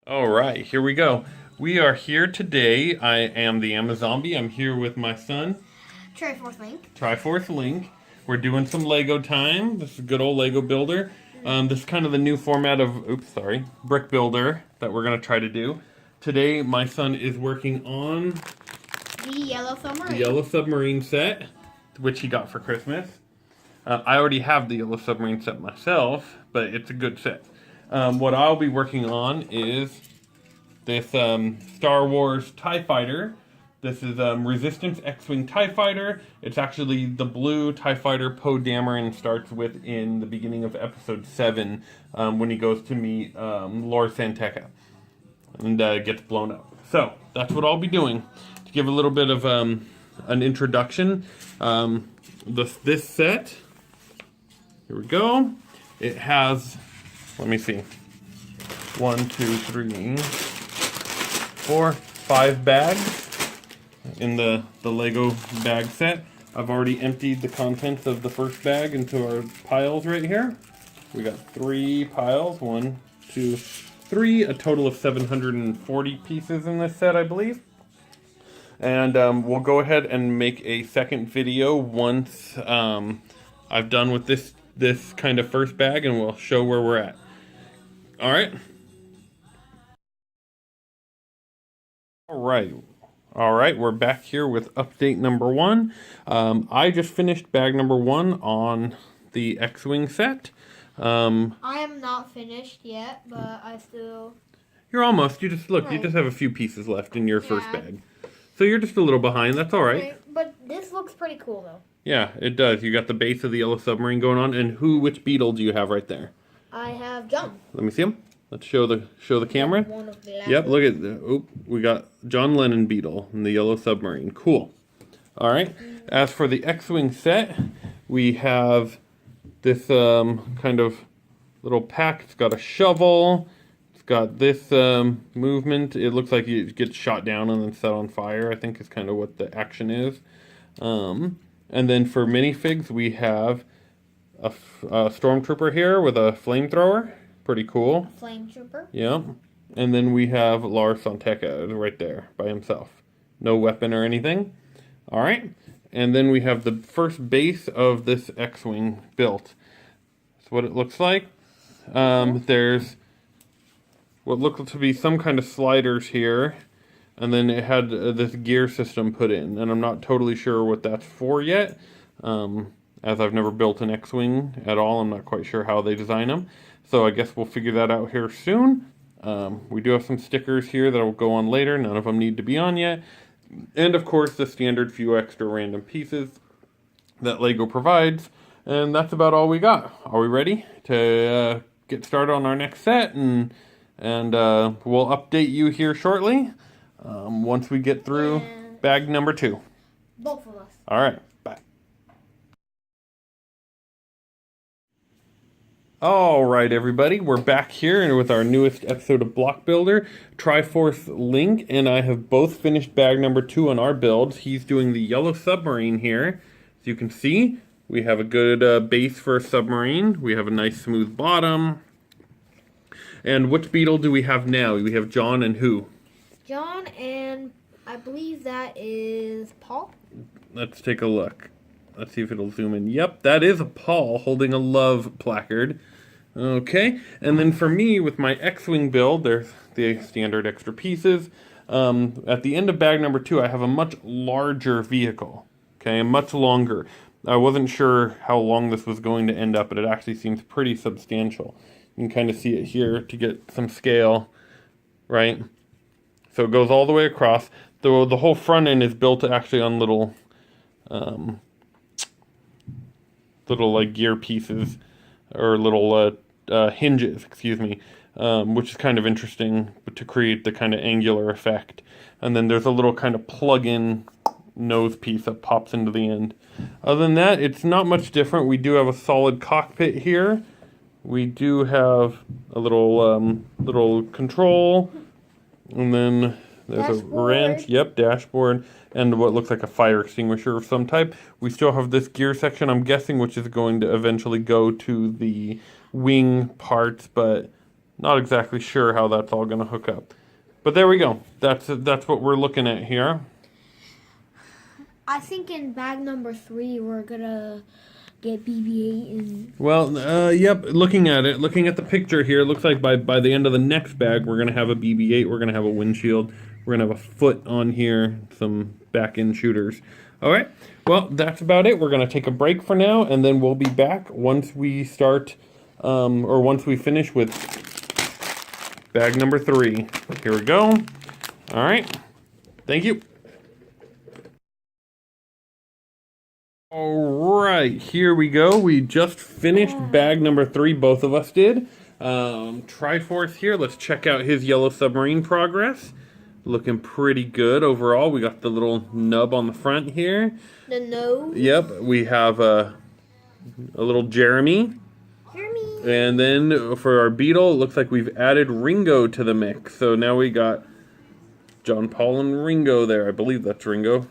All right, here we go. We are here today. I am the Amazombie. I'm here with my son, TriForceLink. TriForceLink. We're doing some Lego time. This is a good old Lego builder. This is kind of the new format of, brick builder that we're going to try to do. Today, my son is working on The Yellow the Submarine. Yellow Submarine set, which he got for Christmas. I already have the Yellow Submarine set myself, but it's a good set. What I'll be working on is this Star Wars TIE Fighter. This is Resistance X-Wing TIE Fighter. It's actually the blue TIE Fighter Poe Dameron starts with in the beginning of Episode 7 when he goes to meet Lord Santeca and gets blown up. So, that's what I'll be doing. To give a little bit of an introduction, this set, here we go. It has, let me see, 1, 2, 3, 4, 5 bags in the Lego bag set. I've already emptied the contents of the first bag into our piles right here. We got 3 piles, 1, 2, 3, a total of 740 pieces in this set, I believe. And we'll go ahead and make a second video once I've done with this kind of first bag, and we'll show where we're at. All right. All right, we're back here with update number 1. I just finished bag number 1 on the X-Wing set. I am not finished yet, but I still... You're almost. You just have a few pieces left in your first bag. So you're just a little behind. That's all right. But this looks pretty cool, though. Yeah, it does. You got the base of the Yellow Submarine going on, and which Beetle do you have right there? I have John. Let me see him. Let's show the camera. One of the Yep, look at we got John Lennon Beetle in the Yellow Submarine. Cool. All right. As for the X-Wing set, we have this kind of little pack. It's got a shovel. It's got this movement. It looks like it gets shot down and then set on fire, I think is kind of what the action is. And then for minifigs, we have a stormtrooper here with a flamethrower. Pretty cool. Flame Trooper. Yeah. And then we have Lars Santeca right there by himself. No weapon or anything. All right. And then we have the first base of this X-Wing built. That's what it looks like. There's what looked to be some kind of sliders here. And then it had this gear system put in. And I'm not totally sure what that's for yet. As I've never built an X-Wing at all, I'm not quite sure how they design them. So I guess we'll figure that out here soon. We do have some stickers here that will go on later. None of them need to be on yet. And of course, the standard few extra random pieces that Lego provides. And that's about all we got. Are we ready to get started on our next set? And we'll update you here shortly once we get through bag number 2. Both of us. All right. Bye. All right, everybody, we're back here with our newest episode of Block Builder. TriForceLink and I have both finished bag number 2 on our builds. He's doing the Yellow Submarine here. As you can see, we have a good base for a submarine. We have a nice smooth bottom. And which Beetle do we have now? We have John and who? John, and I believe that is Paul. Let's take a look. Let's see if it'll zoom in. Yep, that is a Paul holding a love placard. Okay, and then for me, with my X-Wing build, there's the standard extra pieces. At the end of bag number 2, I have a much larger vehicle. Okay, much longer. I wasn't sure how long this was going to end up, but it actually seems pretty substantial. You can kind of see it here to get some scale, right? So it goes all the way across. The whole front end is built actually on little like gear pieces or little hinges, excuse me, which is kind of interesting to create the kind of angular effect. And then there's a little kind of plug-in nose piece that pops into the end. Other than that, it's not much different. We do have a solid cockpit here. We do have a little control, and then there's a wrench. Yep, dashboard. And what looks like a fire extinguisher of some type. We still have this gear section, I'm guessing, which is going to eventually go to the wing parts, but Not exactly sure how that's all going to hook up. But there we go. That's what we're looking at here. I think in bag number 3 we're gonna get BB-8 and. Well, yep. Looking at the picture here, it looks like by the end of the next bag, we're gonna have a BB-8. We're gonna have a windshield. We're gonna have a foot on here, some back-end shooters. All right. Well, that's about it. We're gonna take a break for now, and then we'll be back once we start, or once we finish with bag number 3. Here we go. All right. Thank you. All right, here we go. We just finished bag number 3. Both of us did. Triforce here. Let's check out his Yellow Submarine progress. Looking pretty good overall. We got the little nub on the front here. The nose. Yep. We have a little Jeremy. And then for our Beetle, it looks like we've added Ringo to the mix. So now we got John Paul and Ringo there. I believe that's Ringo.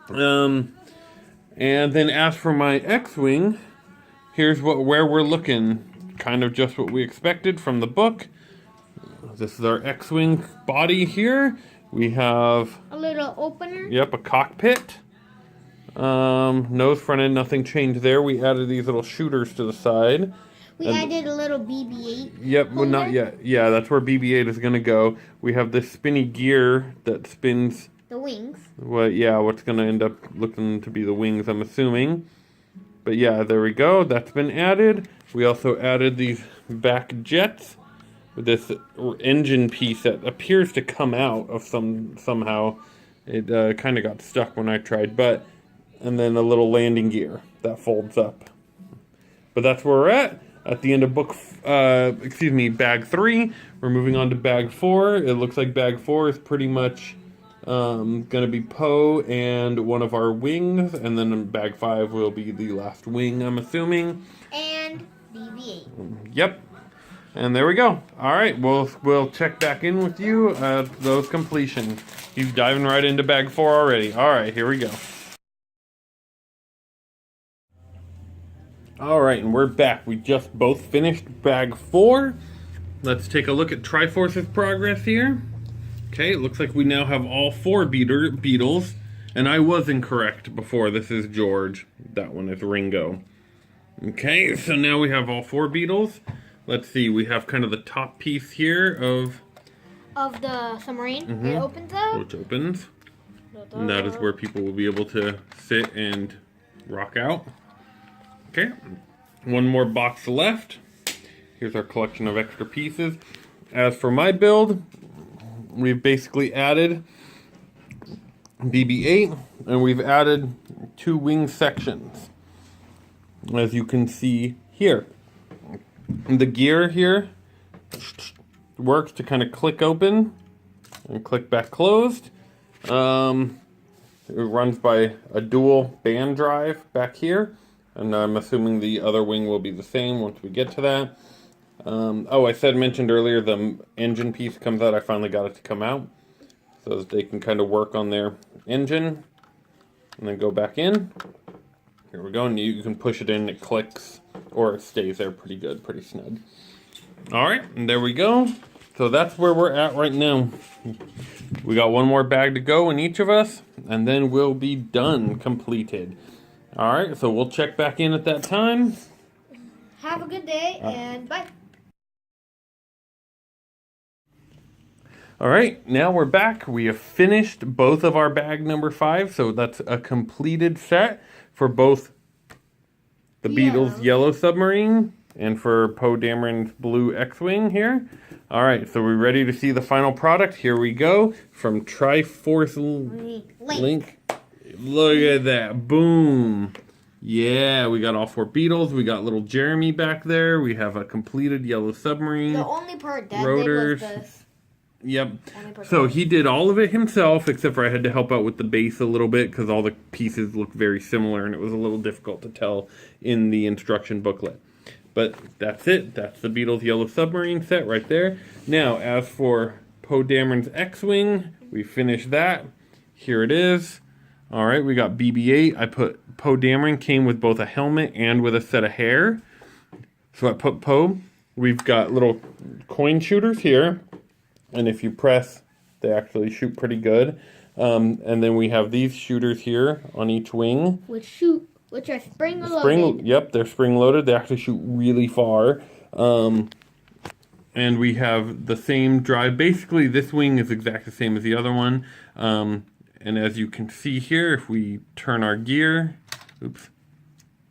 And then as for my X-Wing, here's where we're looking. Kind of just what we expected from the book. This is our X-Wing body here. We have a little opener. Yep, a cockpit. Nose, front end, nothing changed there. We added these little shooters to the side. We added a little BB-8. Yep, well, not yet. Yeah, that's where BB-8 is going to go. We have this spinny gear that spins the wings. Well, yeah, what's going to end up looking to be the wings, I'm assuming. But yeah, there we go. That's been added. We also added these back jets with this engine piece that appears to come out of somehow. It kind of got stuck when I tried, and then a little landing gear that folds up. But that's where we're at the end of bag 3. We're moving on to bag 4. It looks like bag 4 is pretty much gonna be Poe and one of our wings, and then in bag 5 will be the last wing, I'm assuming. And BB-8. Yep. And there we go. All right, we'll check back in with you at those completion. He's diving right into bag 4 already. All right, here we go. All right, and we're back. We just both finished bag 4. Let's take a look at Triforce's progress here. Okay, it looks like we now have all 4 Beatles, and I was incorrect before. This is George. That one is Ringo. Okay, so now we have all 4 Beatles. Let's see, we have kind of the top piece here of the submarine. Mm-hmm. It opens up. Which opens. And that is where people will be able to sit and rock out. Okay, one more box left. Here's our collection of extra pieces. As for my build, we've basically added BB-8, and we've added 2 wing sections, as you can see here. The gear here works to kind of click open and click back closed. It runs by a dual band drive back here, and I'm assuming the other wing will be the same once we get to that. I mentioned earlier the engine piece comes out. I finally got it to come out so that they can kind of work on their engine and then go back in. Here we go, and you can push it in, it clicks, or it stays there pretty good, pretty snug. All right, and there we go. So that's where we're at right now. We got one more bag to go in each of us, and then we'll be done, completed. All right, so we'll check back in at that time. Have a good day, and bye. All right, now we're back. We have finished both of our bag number 5, so that's a completed set for both the Beatles Yellow Submarine and for Poe Dameron's Blue X-Wing here. All right, so we're ready to see the final product. Here we go from TriForceLink. Look at that, boom. Yeah, we got all 4 Beatles. We got little Jeremy back there. We have a completed Yellow Submarine. The only part Dad rotors. did was this. Yep. So he did all of it himself, except for I had to help out with the base a little bit because all the pieces look very similar, and it was a little difficult to tell in the instruction booklet. But that's it. That's the Beatles Yellow Submarine set right there. Now, as for Poe Dameron's X-Wing, we finished that. Here it is. All right, we got BB-8. I put Poe Dameron came with both a helmet and with a set of hair. So I put Poe we've got little coin shooters here. And if you press, they actually shoot pretty good. And then we have these shooters here on each wing. Which are spring loaded. Yep, they're spring loaded. They actually shoot really far. And we have the same drive. Basically, this wing is exactly the same as the other one. And as you can see here, if we turn our gear, oops,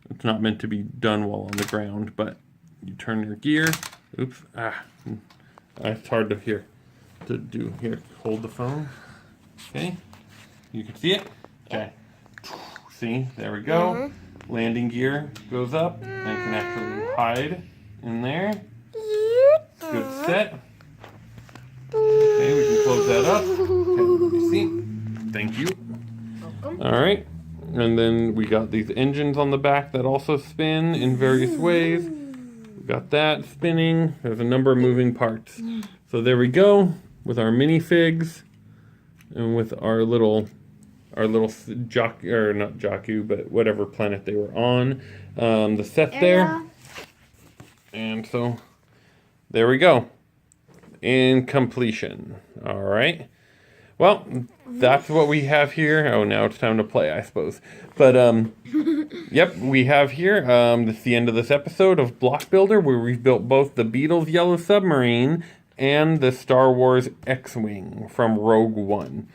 it's not meant to be done while on the ground, but you turn your gear, oops, it's hard to hear. To do here, hold the phone. Okay, you can see it. Okay, see, there we go. Landing gear goes up and can actually hide in there. Good set. Okay, we can close that up. Okay, let me see. Thank you. Welcome. All right, and then we got these engines on the back that also spin in various ways. We got that spinning. There's a number of moving parts. So there we go with our minifigs and with our little or not Jakku, but whatever planet they were on. The set there. And so there we go. In completion. All right. Well, that's what we have here. Oh, now it's time to play, I suppose. But, yep, we have here, that's the end of this episode of Block Builder, where we've built both the Beatles Yellow Submarine and the Star Wars X-Wing from Rogue One.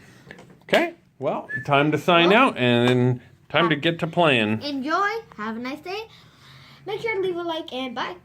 Okay, well, time to sign out and time to get to playing. Enjoy. Have a nice day. Make sure to leave a like and bye.